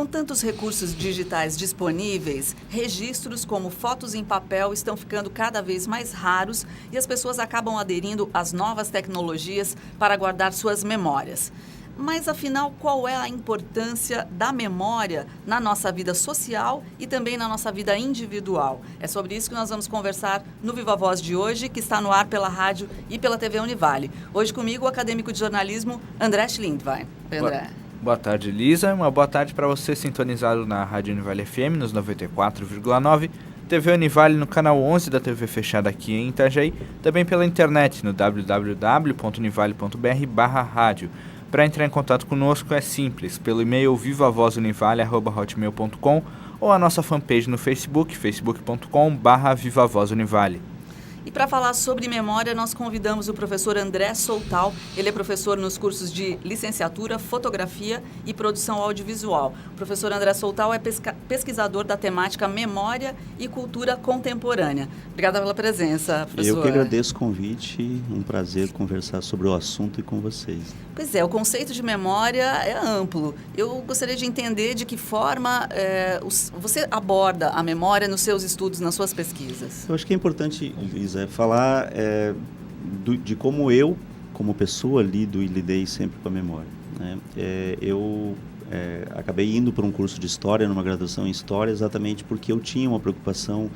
Com tantos recursos digitais disponíveis, registros como fotos em papel estão ficando cada vez mais raros e as pessoas acabam aderindo às novas tecnologias para guardar suas memórias. Mas, afinal, qual é a importância da memória na nossa vida social e também na nossa vida individual? É sobre isso que nós vamos conversar no Viva Voz de hoje, que está no ar pela rádio e pela TV Univale. Hoje comigo o acadêmico de jornalismo André Schlindwein. Oi, André. Boa tarde, Elisa. Uma boa tarde para você sintonizado na Rádio Univale FM, nos 94,9, TV Univale no canal 11 da TV fechada aqui em Itajaí, também pela internet no www.univale.br/rádio. Para entrar em contato conosco é simples, pelo e-mail vivavozunivale@hotmail.com ou a nossa fanpage no Facebook, facebook.com/vivavozunivale. E para falar sobre memória, nós convidamos o professor André Soltal. Ele é professor nos cursos de licenciatura, fotografia e produção audiovisual. O professor André Soltal é pesquisador da temática memória e cultura contemporânea. Obrigada pela presença, professor. Eu que agradeço o convite, um prazer conversar sobre o assunto e com vocês. Pois é, o conceito de memória é amplo. Eu gostaria de entender de que forma você aborda a memória nos seus estudos, nas suas pesquisas. Eu acho que é importante, Luísa, falar de como eu, como pessoa, lido e lidei sempre com a memória, né? Eu acabei indo para um curso de História, numa graduação em História, exatamente porque eu tinha uma preocupação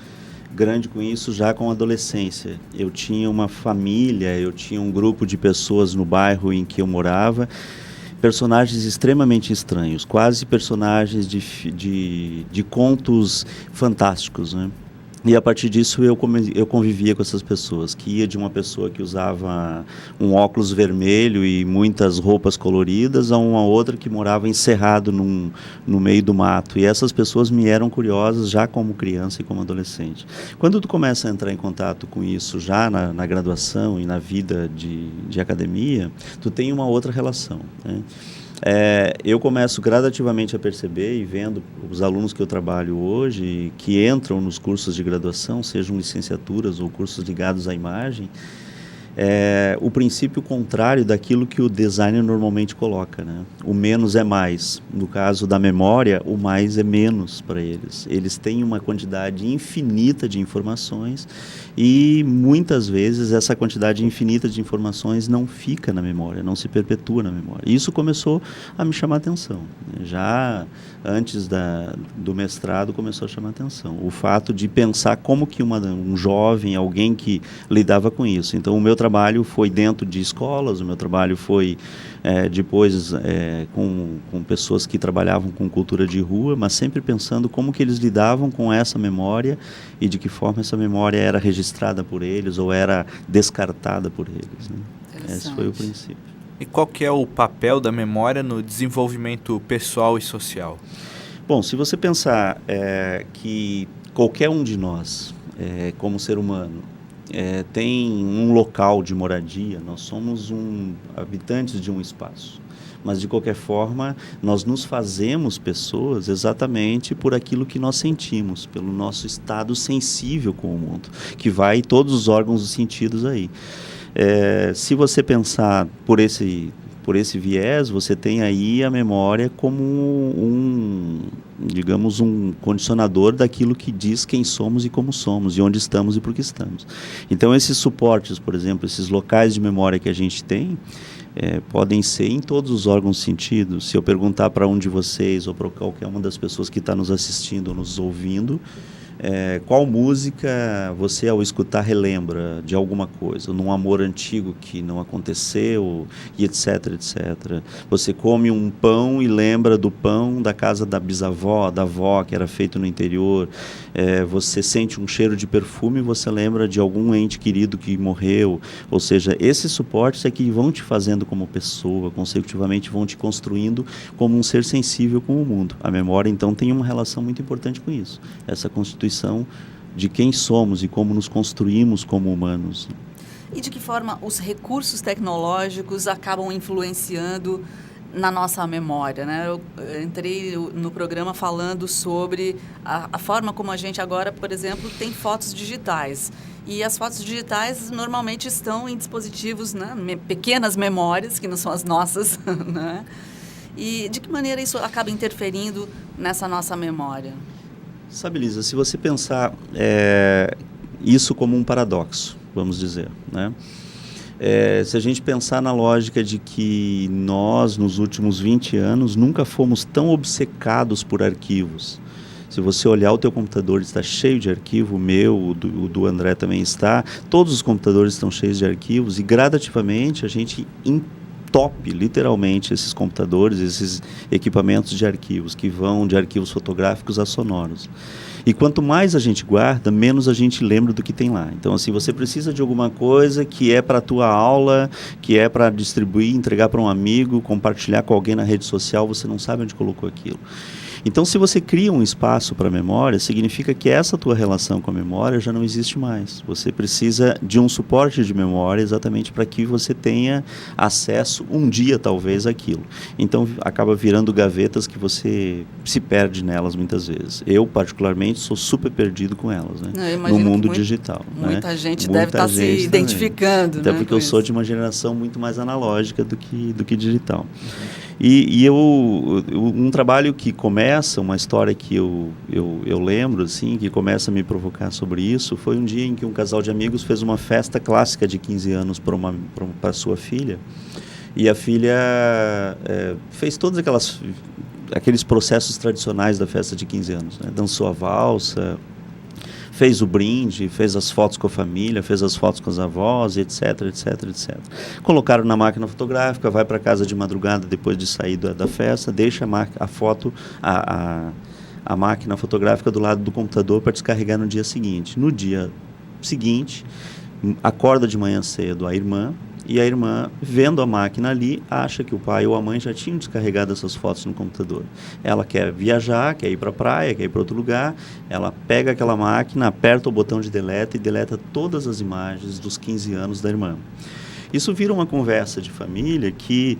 grande com isso já com a adolescência. Eu tinha uma família, eu tinha um grupo de pessoas no bairro em que eu morava, personagens extremamente estranhos, quase personagens de contos fantásticos, né? E a partir disso eu convivia com essas pessoas, que ia de uma pessoa que usava um óculos vermelho e muitas roupas coloridas a uma outra que morava encerrado no meio do mato. E essas pessoas me eram curiosas já como criança e como adolescente. Quando tu começa a entrar em contato com isso já na graduação e na vida de academia, tu tem uma outra relação, né? Eu começo gradativamente a perceber e vendo os alunos que eu trabalho hoje, que entram nos cursos de graduação, sejam licenciaturas ou cursos ligados à imagem, o princípio contrário daquilo que o designer normalmente coloca, né? O menos é mais. No caso da memória, o mais é menos para eles. Eles têm uma quantidade infinita de informações e muitas vezes essa quantidade infinita de informações não fica na memória, não se perpetua na memória. Isso começou a me chamar a atenção, né? Já antes do mestrado começou a chamar a atenção. O fato de pensar como que um jovem, alguém que lidava com isso. Então o meu trabalho foi dentro de escolas, o meu trabalho foi depois com pessoas que trabalhavam com cultura de rua, mas sempre pensando como que eles lidavam com essa memória e de que forma essa memória era registrada por eles ou era descartada por eles, né? Esse foi o princípio. E qual que é o papel da memória no desenvolvimento pessoal e social? Bom, se você pensar que qualquer um de nós, como ser humano, tem um local de moradia, nós somos habitantes de um espaço. Mas, de qualquer forma, nós nos fazemos pessoas exatamente por aquilo que nós sentimos, pelo nosso estado sensível com o mundo, que vai todos os órgãos dos sentidos aí. Se você pensar por esse viés, você tem aí a memória como digamos, um condicionador daquilo que diz quem somos e como somos, e onde estamos e por que estamos. Então, esses suportes, por exemplo, esses locais de memória que a gente tem, podem ser em todos os órgãos sentidos. Se eu perguntar para um de vocês ou para qualquer uma das pessoas que está nos assistindo ou nos ouvindo, qual música você, ao escutar, relembra de alguma coisa, num amor antigo que não aconteceu, e etc, etc. Você come um pão e lembra do pão da casa da bisavó, da avó, que era feito no interior. Você sente um cheiro de perfume e você lembra de algum ente querido que morreu. Ou seja, esses suportes é que vão te fazendo como pessoa, consecutivamente vão te construindo como um ser sensível com o mundo. A memória, então, tem uma relação muito importante com isso. Essa constituição de quem somos e como nos construímos como humanos. E de que forma os recursos tecnológicos acabam influenciando na nossa memória, né? Eu entrei no programa falando sobre a forma como a gente agora, por exemplo, tem fotos digitais. E as fotos digitais normalmente estão em dispositivos, né? Pequenas memórias, que não são as nossas, né? E de que maneira isso acaba interferindo nessa nossa memória? Sabe, Lisa, se você pensar isso como um paradoxo, vamos dizer, né? Se a gente pensar na lógica de que nós, nos últimos 20 anos, nunca fomos tão obcecados por arquivos. Se você olhar o teu computador, está cheio de arquivo, o meu, o do André também está, todos os computadores estão cheios de arquivos e gradativamente a gente entope literalmente esses computadores, esses equipamentos de arquivos, que vão de arquivos fotográficos a sonoros. E quanto mais a gente guarda, menos a gente lembra do que tem lá. Então, assim, você precisa de alguma coisa que é para a tua aula, que é para distribuir, entregar para um amigo, compartilhar com alguém na rede social, você não sabe onde colocou aquilo. Então, se você cria um espaço para a memória, significa que essa tua relação com a memória já não existe mais. Você precisa de um suporte de memória exatamente para que você tenha acesso um dia, talvez, àquilo. Então, acaba virando gavetas que você se perde nelas muitas vezes. Eu, particularmente, sou super perdido com elas, né? No mundo digital. Muita gente deve estar se identificando. Até porque eu sou de uma geração muito mais analógica do que digital. E um trabalho que começa, uma história que eu lembro, assim, que começa a me provocar sobre isso, foi um dia em que um casal de amigos fez uma festa clássica de 15 anos para sua filha. E a filha fez todos aqueles processos tradicionais da festa de 15 anos, né? Dançou a valsa, fez o brinde, fez as fotos com a família, fez as fotos com os avós, etc, etc, etc. Colocaram na máquina fotográfica, vai para casa de madrugada depois de sair da festa, deixa a máquina fotográfica do lado do computador para descarregar no dia seguinte. No dia seguinte, acorda de manhã cedo a irmã, e a irmã, vendo a máquina ali, acha que o pai ou a mãe já tinham descarregado essas fotos no computador. Ela quer viajar, quer ir para a praia, quer ir para outro lugar, ela pega aquela máquina, aperta o botão de deleta e deleta todas as imagens dos 15 anos da irmã. Isso vira uma conversa de família que,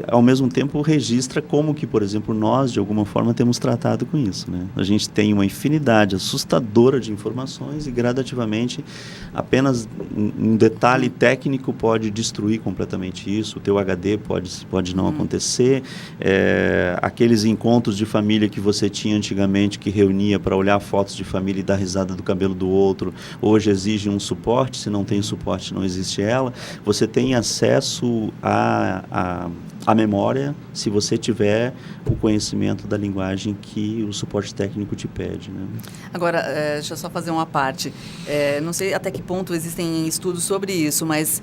ao mesmo tempo, registra como que, por exemplo, nós, de alguma forma, temos tratado com isso, né? A gente tem uma infinidade assustadora de informações e, gradativamente, apenas um detalhe técnico pode destruir completamente isso. O teu HD pode não acontecer. Aqueles encontros de família que você tinha antigamente, que reunia para olhar fotos de família e dar risada do cabelo do outro, hoje exige um suporte. Se não tem suporte, não existe ela. Você tem acesso à memória se você tiver o conhecimento da linguagem que o suporte técnico te pede, né? Agora, deixa eu só fazer uma parte. Não sei até que ponto existem estudos sobre isso, mas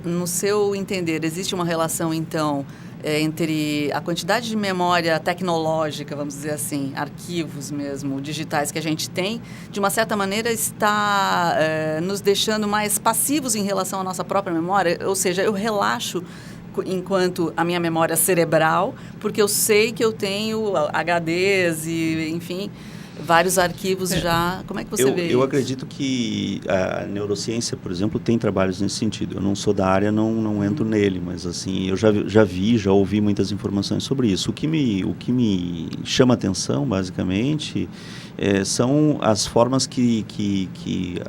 no seu entender, existe uma relação, então, entre a quantidade de memória tecnológica, vamos dizer assim, arquivos mesmo, digitais que a gente tem, de uma certa maneira está nos deixando mais passivos em relação à nossa própria memória? Ou seja, eu relaxo enquanto a minha memória cerebral, porque eu sei que eu tenho HDs e, enfim, vários arquivos já. Como é que você vê isso? Eu acredito que a neurociência, por exemplo, tem trabalhos nesse sentido. Eu não sou da área, não entro nele, mas assim, eu já ouvi muitas informações sobre isso. O que me chama atenção, basicamente, são as formas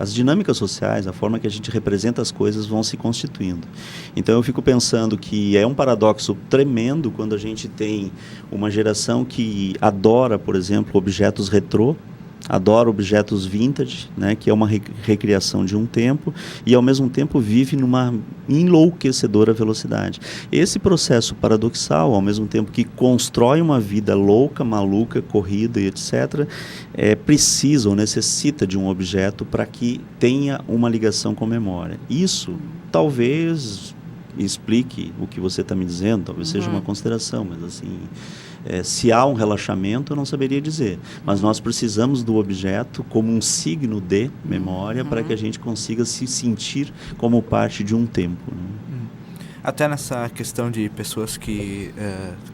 as dinâmicas sociais, a forma que a gente representa as coisas vão se constituindo. Então eu fico pensando que é um paradoxo tremendo quando a gente tem uma geração que adora, por exemplo, objetos retrô, adora objetos vintage, né, que é uma recriação de um tempo, e ao mesmo tempo vive numa enlouquecedora velocidade. Esse processo paradoxal, ao mesmo tempo que constrói uma vida louca, maluca, corrida e etc., precisa ou necessita de um objeto para que tenha uma ligação com memória. Isso talvez explique o que você está me dizendo, talvez seja uma consideração, mas assim, se há um relaxamento, eu não saberia dizer. Mas nós precisamos do objeto como um signo de memória para que a gente consiga se sentir como parte de um tempo, né? Até nessa questão de pessoas que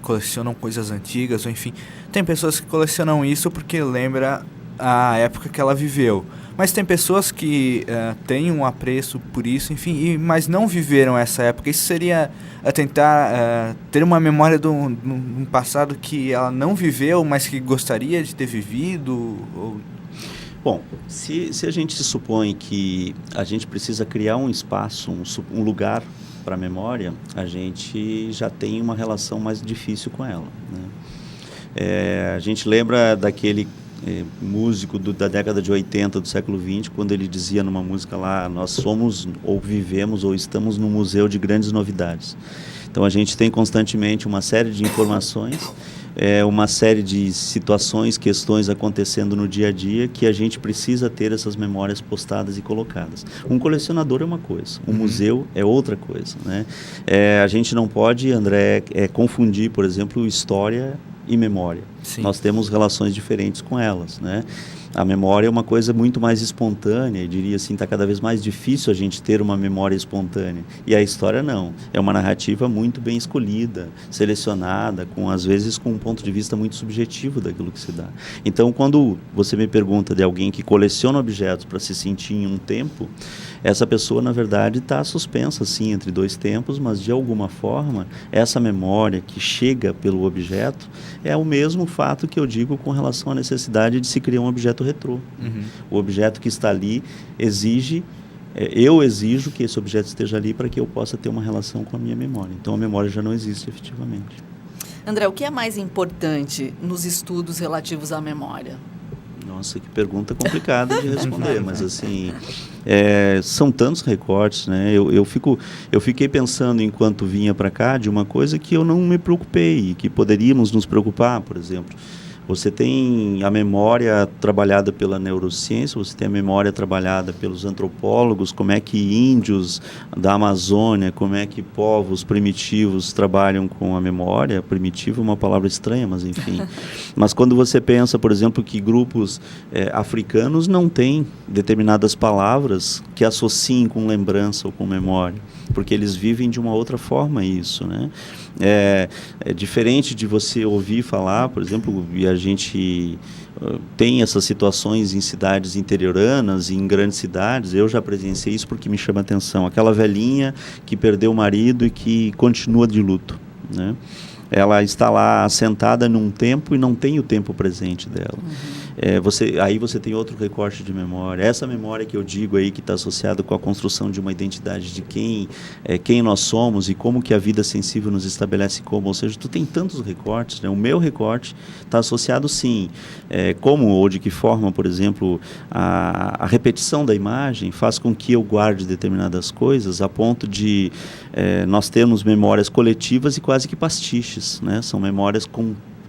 colecionam coisas antigas, ou enfim, tem pessoas que colecionam isso porque lembra a época que ela viveu. Mas tem pessoas que têm um apreço por isso, enfim, mas não viveram essa época. Isso seria tentar ter uma memória de um passado que ela não viveu, mas que gostaria de ter vivido? Bom, se a gente se supõe que a gente precisa criar um espaço, um lugar para a memória, a gente já tem uma relação mais difícil com ela, né? A gente lembra daquele músico da década de 80 do século XX, quando ele dizia numa música lá: nós somos, ou vivemos, ou estamos num museu de grandes novidades. Então a gente tem constantemente uma série de informações, uma série de situações, questões acontecendo no dia a dia, que a gente precisa ter essas memórias postadas e colocadas. Um colecionador é uma coisa, um museu é outra coisa, né? A gente não pode, André, confundir, por exemplo, história e memória. Sim. Nós temos relações diferentes com elas, né? A memória é uma coisa muito mais espontânea, eu diria assim, está cada vez mais difícil a gente ter uma memória espontânea. E a história não, é uma narrativa muito bem escolhida, selecionada, às vezes com um ponto de vista muito subjetivo daquilo que se dá. Então, quando você me pergunta de alguém que coleciona objetos para se sentir em um tempo, essa pessoa, na verdade, está suspensa, sim, entre dois tempos, mas, de alguma forma, essa memória que chega pelo objeto é o mesmo fato que eu digo com relação à necessidade de se criar um objeto retrô. O objeto que está ali exige, eu exijo que esse objeto esteja ali para que eu possa ter uma relação com a minha memória. Então, a memória já não existe efetivamente. André, o que é mais importante nos estudos relativos à memória? Nossa, que pergunta complicada de responder, mas assim, são tantos recortes, né? Eu fiquei pensando enquanto vinha para cá de uma coisa que eu não me preocupei, que poderíamos nos preocupar, por exemplo. Você tem a memória trabalhada pela neurociência, você tem a memória trabalhada pelos antropólogos, como é que índios da Amazônia, como é que povos primitivos trabalham com a memória. Primitivo é uma palavra estranha, mas enfim. Mas quando você pensa, por exemplo, que grupos africanos não têm determinadas palavras que associem com lembrança ou com memória, porque eles vivem de uma outra forma isso, né? É diferente de você ouvir falar, por exemplo, e a gente tem essas situações em cidades interioranas, em grandes cidades. Eu já presenciei isso porque me chama a atenção. Aquela velhinha que perdeu o marido e que continua de luto, né? Ela está lá sentada num tempo e não tem o tempo presente dela. Aí você tem outro recorte de memória. Essa memória que eu digo aí, que está associada com a construção de uma identidade de quem nós somos e como que a vida sensível nos estabelece como. Ou seja, tu tem tantos recortes, né? O meu recorte está associado, sim, como ou de que forma, por exemplo, a repetição da imagem faz com que eu guarde determinadas coisas a ponto de nós termos memórias coletivas e quase que pastiches. Né? São memórias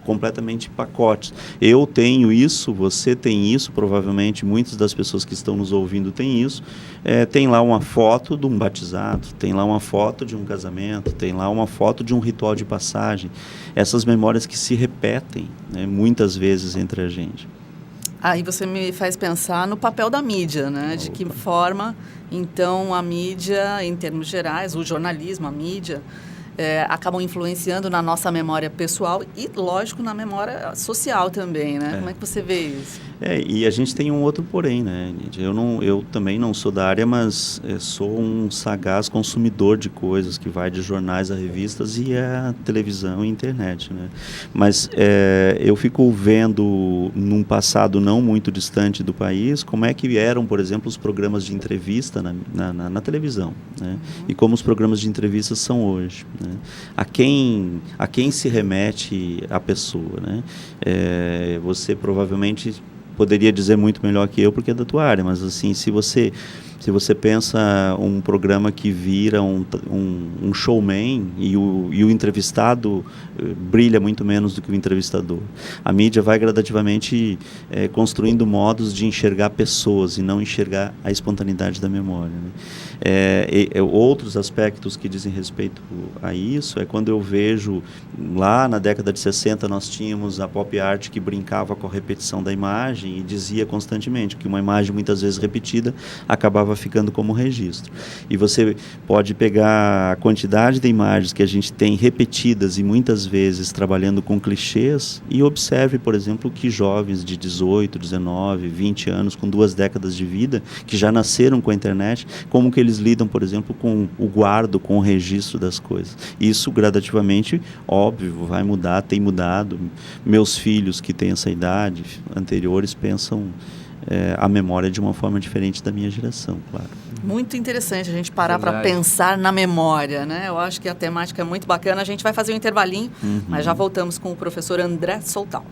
completamente pacotes. Eu tenho isso, você tem isso, provavelmente muitas das pessoas que estão nos ouvindo têm isso. Tem lá uma foto de um batizado, tem lá uma foto de um casamento, tem lá uma foto de um ritual de passagem. Essas memórias que se repetem, né, muitas vezes entre a gente. Aí você me faz pensar no papel da mídia, né? De que forma, então, a mídia, em termos gerais, o jornalismo, a mídia, acabam influenciando na nossa memória pessoal e, lógico, na memória social também, né? Como é que você vê isso? E a gente tem um outro porém, né? Eu também não sou da área, mas sou um sagaz consumidor de coisas, que vai de jornais a revistas e a televisão e internet, né? Mas eu fico vendo, num passado não muito distante do país, como é que eram, por exemplo, os programas de entrevista na televisão, né? E como os programas de entrevista são hoje, né? A quem se remete a pessoa, né? Você provavelmente poderia dizer muito melhor que eu, porque é da tua área, mas assim, se você pensa um programa que vira um showman e o entrevistado brilha muito menos do que o entrevistador. A mídia vai gradativamente construindo modos de enxergar pessoas e não enxergar a espontaneidade da memória, né? Outros aspectos que dizem respeito a isso é quando eu vejo, lá na década de 60, nós tínhamos a pop art que brincava com a repetição da imagem e dizia constantemente que uma imagem muitas vezes repetida acabava ficando como registro. E você pode pegar a quantidade de imagens que a gente tem repetidas e muitas vezes trabalhando com clichês e observe, por exemplo, que jovens de 18, 19, 20 anos, com 2 décadas de vida, que já nasceram com a internet, como que eles lidam, por exemplo, com o guardo, com o registro das coisas. Isso gradativamente, óbvio, vai mudar, tem mudado. Meus filhos que têm essa idade, anteriores, pensam a memória de uma forma diferente da minha geração, claro. Muito interessante a gente parar para pensar na memória, né? Eu acho que a temática é muito bacana. A gente vai fazer um intervalinho, mas já voltamos com o professor André Soltal.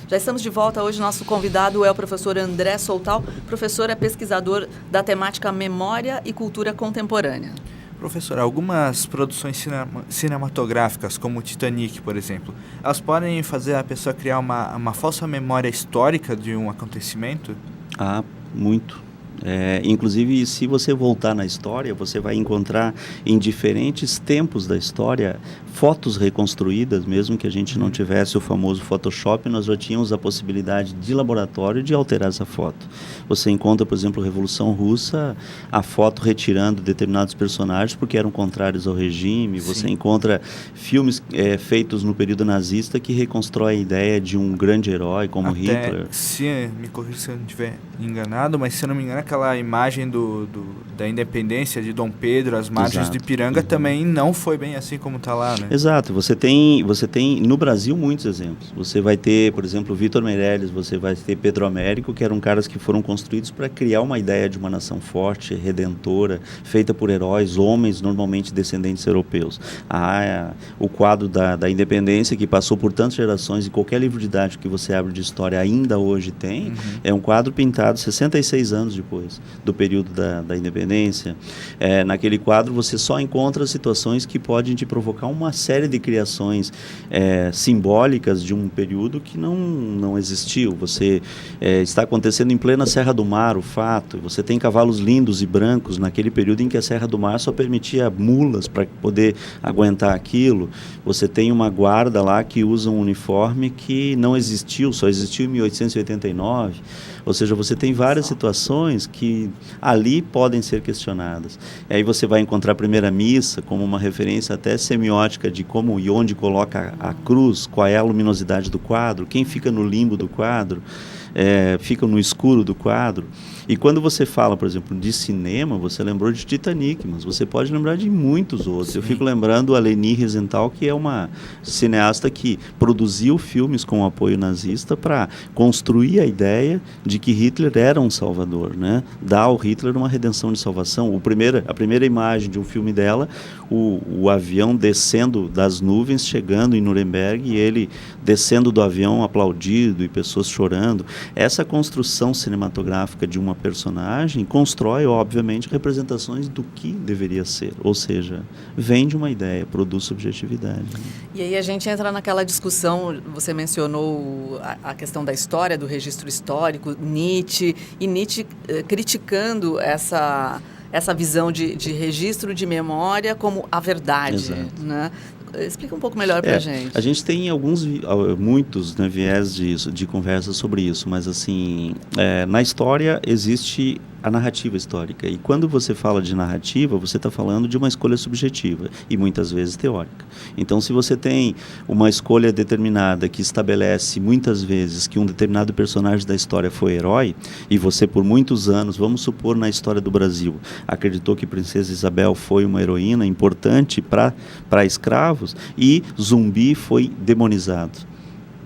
Já estamos de volta. Hoje nosso convidado é o professor André Soltal. Professor é pesquisador da temática Memória e Cultura Contemporânea. Professor, algumas produções cinematográficas, como o Titanic, por exemplo, elas podem fazer a pessoa criar uma falsa memória histórica de um acontecimento? Ah, muito. Inclusive, se você voltar na história, você vai encontrar em diferentes tempos da história fotos reconstruídas, mesmo que a gente não tivesse o famoso Photoshop, nós já tínhamos a possibilidade de laboratório de alterar essa foto. Você encontra, por exemplo, a Revolução Russa, a foto retirando determinados personagens porque eram contrários ao regime. Sim. Você encontra filmes feitos no período nazista que reconstrói a ideia de um grande herói como Hitler. Me corrija se eu não estiver enganado, mas se eu não me engano, aquela imagem da independência de Dom Pedro, as margens de Ipiranga, também não foi bem assim como está lá, né? Exato. Você tem no Brasil muitos exemplos. Você vai ter, por exemplo, Vítor Meirelles, você vai ter Pedro Américo, que eram caras que foram construídos para criar uma ideia de uma nação forte, redentora, feita por heróis, homens, normalmente descendentes europeus. O quadro da independência, que passou por tantas gerações, e qualquer livro didático que você abre de história ainda hoje tem, é um quadro pintado 66 anos depois do período da independência. Naquele quadro você só encontra situações que podem te provocar uma série de criações simbólicas de um período que não existiu. Você está acontecendo em plena Serra do Mar, o fato. Você tem cavalos lindos e brancos naquele período em que a Serra do Mar só permitia mulas para poder aguentar aquilo. Você tem uma guarda lá que usa um uniforme que não existiu, só existiu em 1889. Ou seja, você tem várias situações que ali podem ser questionadas. E aí você vai encontrar a primeira missa como uma referência até semiótica de como e onde coloca a cruz, qual é a luminosidade do quadro, quem fica no limbo do quadro, fica no escuro do quadro. E quando você fala, por exemplo, de cinema, você lembrou de Titanic, mas você pode lembrar de muitos outros. Sim. Eu fico lembrando a Leni Riefenstahl, que é uma cineasta que produziu filmes com apoio nazista para construir a ideia de que Hitler era um salvador, né? Dar ao Hitler uma redenção de salvação. A primeira imagem de um filme dela, o avião descendo das nuvens, chegando em Nuremberg, e ele descendo do avião aplaudido e pessoas chorando. Essa construção cinematográfica de uma personagem constrói, obviamente, representações do que deveria ser. Ou seja, vem de uma ideia, produz subjetividade. E aí a gente entra naquela discussão, você mencionou a questão da história, do registro histórico, Nietzsche criticando essa visão de registro de memória como a verdade, né? Explica um pouco melhor para a gente. A gente tem muitos viés de conversa sobre isso, mas assim, na história existe a narrativa histórica. E quando você fala de narrativa, você está falando de uma escolha subjetiva e muitas vezes teórica. Então, se você tem uma escolha determinada que estabelece muitas vezes que um determinado personagem da história foi herói, e você por muitos anos, vamos supor na história do Brasil, acreditou que Princesa Isabel foi uma heroína importante para escravos, e Zumbi foi demonizado.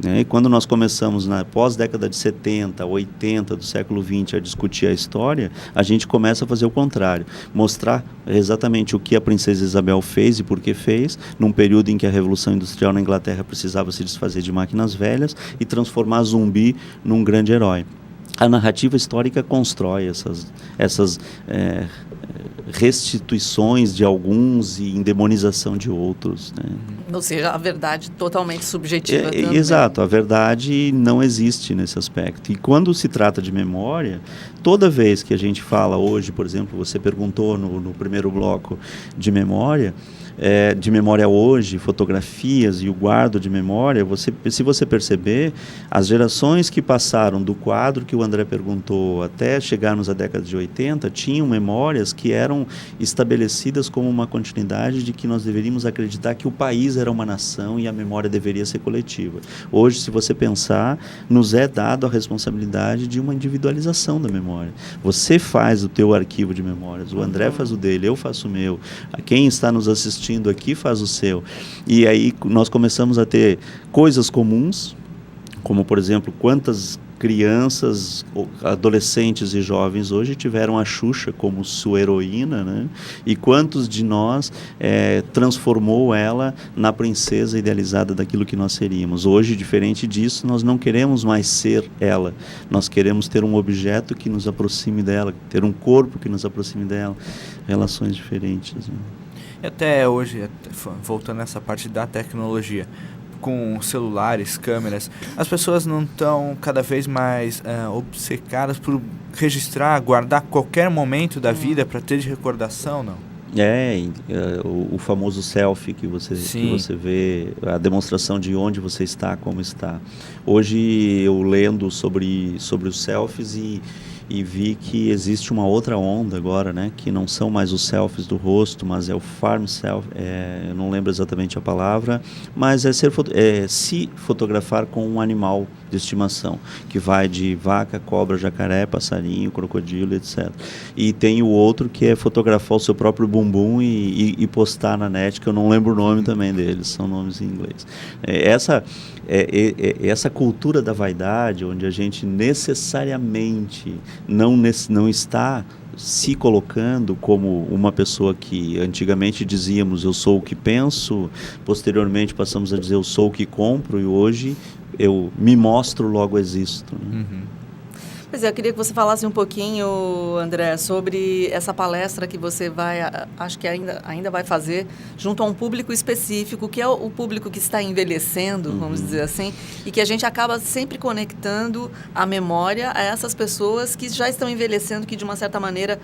E quando nós começamos na pós-década de 70, 80 do século XX a discutir a história, a gente começa a fazer o contrário, mostrar exatamente o que a Princesa Isabel fez e por que fez, num período em que a Revolução Industrial na Inglaterra precisava se desfazer de máquinas velhas e transformar Zumbi num grande herói. A narrativa histórica constrói essas restituições de alguns e endemonização de outros, né? Ou seja, a verdade totalmente subjetiva também. Exato, a verdade não existe nesse aspecto. E quando se trata de memória, toda vez que a gente fala hoje, por exemplo, você perguntou no primeiro bloco de memória hoje, fotografias e o guardo de memória, se você perceber, as gerações que passaram do quadro que o André perguntou até chegarmos à década de 80, tinham memórias que eram estabelecidas como uma continuidade de que nós deveríamos acreditar que o país era uma nação e a memória deveria ser coletiva. Hoje, se você pensar, nos é dado a responsabilidade de uma individualização da memória. Você faz o teu arquivo de memórias, o André faz o dele, eu faço o meu, quem está nos assistindo aqui faz o seu. E aí nós começamos a ter coisas comuns, como, por exemplo, quantas crianças, adolescentes e jovens hoje tiveram a Xuxa como sua heroína, né? E quantos de nós transformou ela na princesa idealizada daquilo que nós seríamos. Hoje, diferente disso, nós não queremos mais ser ela. Nós queremos ter um objeto que nos aproxime dela, ter um corpo que nos aproxime dela. Relações diferentes, né? E até hoje, voltando nessa parte da tecnologia, com celulares, câmeras, as pessoas não estão cada vez mais obcecadas por registrar, guardar qualquer momento da vida para ter de recordação, não? O famoso selfie que você vê, a demonstração de onde você está, como está. Hoje eu lendo sobre os selfies e vi que existe uma outra onda agora, né, que não são mais os selfies do rosto, mas é o farm selfie, eu não lembro exatamente a palavra, mas se fotografar com um animal de estimação, que vai de vaca, cobra, jacaré, passarinho, crocodilo, etc. E tem o outro que é fotografar o seu próprio bumbum e postar na net, que eu não lembro o nome também deles, são nomes em inglês. Essa cultura da vaidade, onde a gente necessariamente não está se colocando como uma pessoa que antigamente dizíamos eu sou o que penso, posteriormente passamos a dizer eu sou o que compro, e hoje eu me mostro, logo existo, né? Pois é, eu queria que você falasse um pouquinho, André, sobre essa palestra que você acho que ainda vai fazer, junto a um público específico, que é o público que está envelhecendo, vamos dizer assim, e que a gente acaba sempre conectando a memória a essas pessoas que já estão envelhecendo, que de uma certa maneira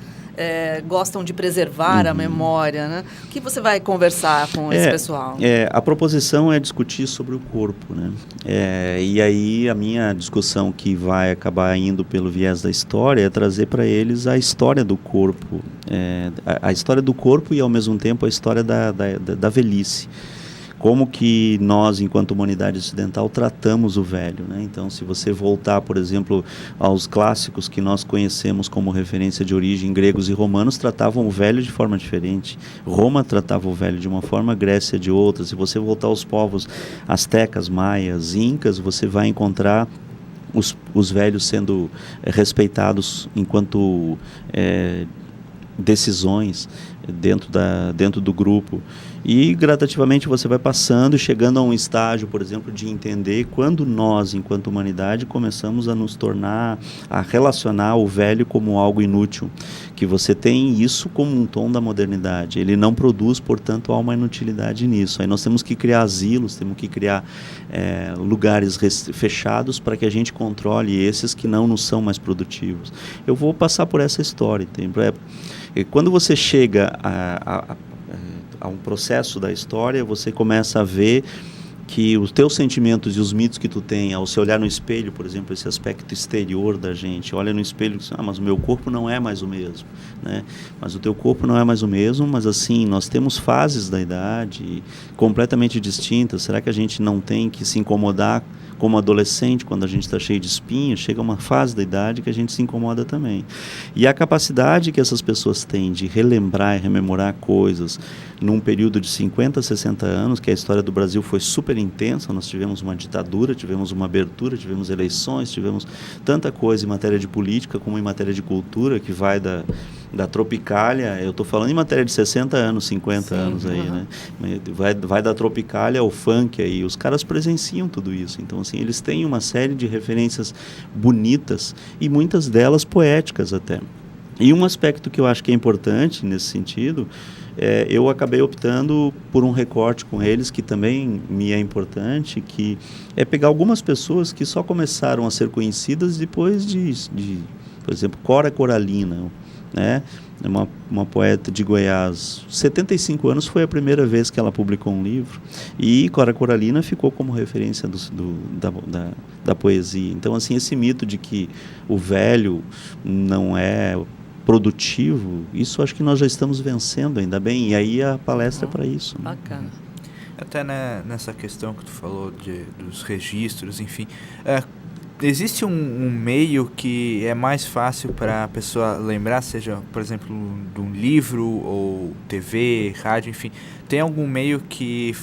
gostam de preservar a memória, né? O que você vai conversar com esse pessoal? A proposição é discutir sobre o corpo, né? E aí a minha discussão, que vai acabar indo pelo viés da história, é trazer para eles a história do corpo, a história do corpo e ao mesmo tempo a história da velhice. Como que nós, enquanto humanidade ocidental, tratamos o velho, né? Então, se você voltar, por exemplo, aos clássicos que nós conhecemos como referência de origem, gregos e romanos tratavam o velho de forma diferente. Roma tratava o velho de uma forma, Grécia de outra. Se você voltar aos povos astecas, maias, incas, você vai encontrar os velhos sendo respeitados enquanto decisões dentro do grupo. E gradativamente você vai passando e chegando a um estágio, por exemplo, de entender quando nós, enquanto humanidade, começamos a nos tornar, a relacionar o velho como algo inútil, que você tem isso como um tom da modernidade. Ele não produz, portanto, há uma inutilidade nisso. Aí nós temos que criar asilos, temos que criar lugares fechados para que a gente controle esses que não nos são mais produtivos. Eu vou passar por essa história. Quando você chega a um processo da história, você começa a ver que os teus sentimentos e os mitos que tu tem, ao se olhar no espelho, por exemplo, esse aspecto exterior da gente, olha no espelho e diz, mas o meu corpo não é mais o mesmo, né? Mas o teu corpo não é mais o mesmo, mas assim, nós temos fases da idade completamente distintas. Será que a gente não tem que se incomodar como adolescente, quando a gente está cheio de espinhos? Chega uma fase da idade que a gente se incomoda também. E a capacidade que essas pessoas têm de relembrar e rememorar coisas num período de 50, 60 anos, que a história do Brasil foi super intensa, nós tivemos uma ditadura, tivemos uma abertura, tivemos eleições, tivemos tanta coisa em matéria de política como em matéria de cultura, que vai da Tropicália, eu estou falando em matéria de 60 anos, 50 anos aí, né? Vai da Tropicália ao funk aí, os caras presenciam tudo isso. Então, assim, eles têm uma série de referências bonitas e muitas delas poéticas até. E um aspecto que eu acho que é importante nesse sentido, eu acabei optando por um recorte com eles, que também me é importante, que é pegar algumas pessoas que só começaram a ser conhecidas depois de por exemplo, Cora Coralina, né? Uma poeta de Goiás, 75 anos foi a primeira vez que ela publicou um livro, e Cora Coralina ficou como referência da poesia. Então, assim, esse mito de que o velho não é produtivo, isso acho que nós já estamos vencendo, ainda bem, e aí a palestra é para isso, né? Bacana. Até nessa questão que tu falou dos registros, enfim, existe um meio que é mais fácil para a pessoa lembrar, seja, por exemplo, de um livro ou TV, rádio, enfim, tem algum meio que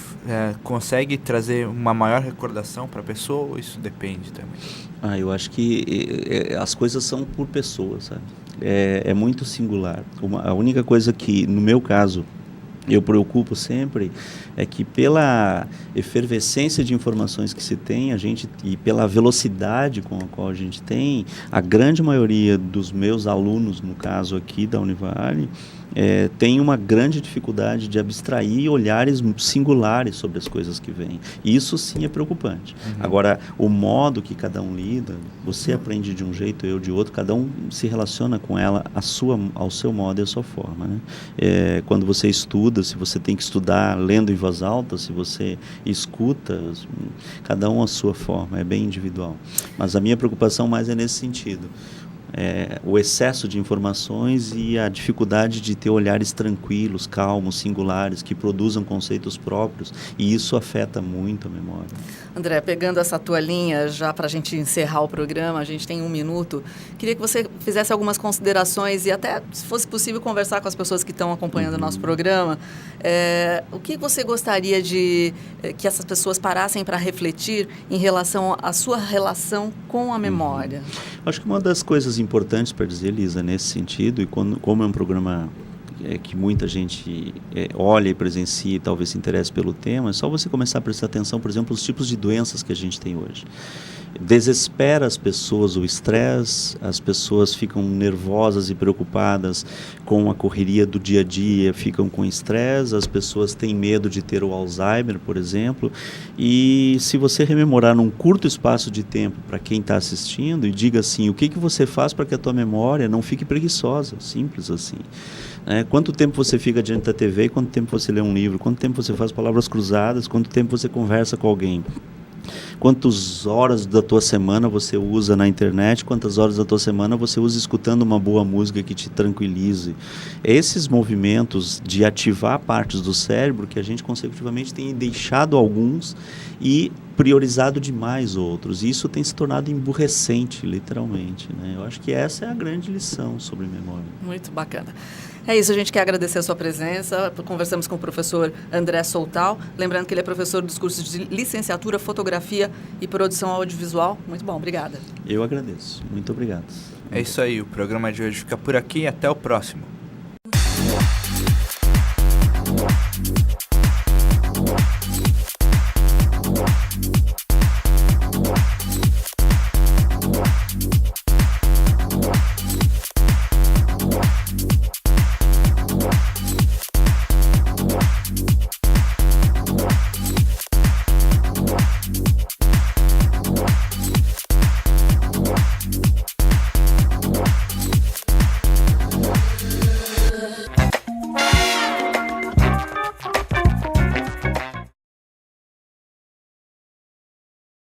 consegue trazer uma maior recordação para a pessoa ou isso depende também? Eu acho que as coisas são por pessoas, sabe? É muito singular. A única coisa que, no meu caso, eu preocupo sempre é que pela efervescência de informações que se tem, e pela velocidade com a qual a gente tem, a grande maioria dos meus alunos, no caso aqui da Univale, tem uma grande dificuldade de abstrair olhares singulares sobre as coisas que vêm. Isso sim é preocupante. Agora, o modo que cada um lida, você aprende de um jeito, eu de outro, cada um se relaciona com ela ao seu modo e à sua forma, né? Quando você estuda, se você tem que estudar lendo em voz alta, se você escuta, cada um à sua forma, é bem individual. Mas a minha preocupação mais é nesse sentido. O excesso de informações e a dificuldade de ter olhares tranquilos, calmos, singulares, que produzam conceitos próprios, e isso afeta muito a memória. André, pegando essa tua linha, já para a gente encerrar o programa, a gente tem 1 minuto, queria que você fizesse algumas considerações e até, se fosse possível, conversar com as pessoas que estão acompanhando o nosso programa. O que você gostaria de que essas pessoas parassem para refletir em relação à sua relação com a memória? Acho que uma das coisas importantes para dizer, Lisa, nesse sentido, e como é um programa que muita gente olha e presencia e talvez se interesse pelo tema, é só você começar a prestar atenção, por exemplo, nos tipos de doenças que a gente tem hoje. Desespera as pessoas o estresse, as pessoas ficam nervosas e preocupadas com a correria do dia a dia, ficam com estresse, as pessoas têm medo de ter o Alzheimer, por exemplo, e se você rememorar num curto espaço de tempo para quem está assistindo e diga assim, o que você faz para que a tua memória não fique preguiçosa, simples assim. Quanto tempo você fica diante da TV, quanto tempo você lê um livro, quanto tempo você faz palavras cruzadas, quanto tempo você conversa com alguém. Quantas horas da tua semana você usa na internet, quantas horas da tua semana você usa escutando uma boa música que te tranquilize. Esses movimentos de ativar partes do cérebro que a gente consecutivamente tem deixado alguns e priorizado demais outros. E isso tem se tornado emburrecente, literalmente, né? Eu acho que essa é a grande lição sobre memória. Muito bacana. É isso, a gente quer agradecer a sua presença. Conversamos com o professor André Soltal. Lembrando que ele é professor dos cursos de licenciatura, fotografia e produção audiovisual. Muito bom, obrigada. Eu agradeço. Muito obrigado. É isso aí, o programa de hoje fica por aqui e até o próximo.